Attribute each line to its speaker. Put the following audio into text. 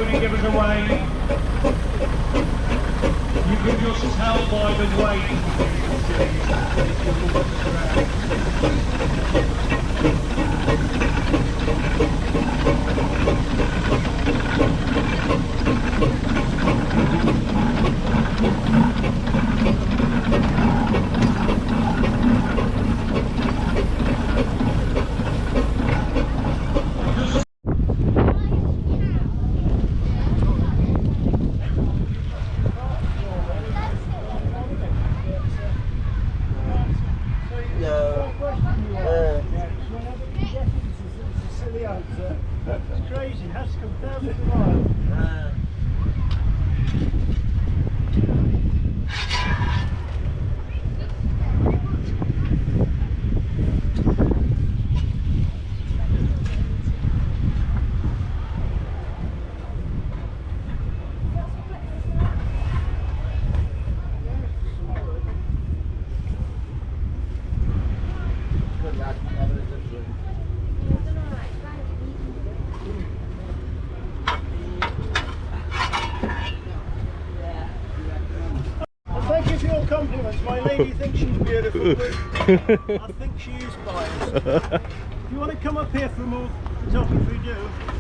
Speaker 1: slowly give us a wave. You can just tell by the weight
Speaker 2: It's crazy, it has to come thousands of miles. Thank you for your compliments. My lady thinks she's beautiful, but I think she is biased. If you want to come up here for more photography, do.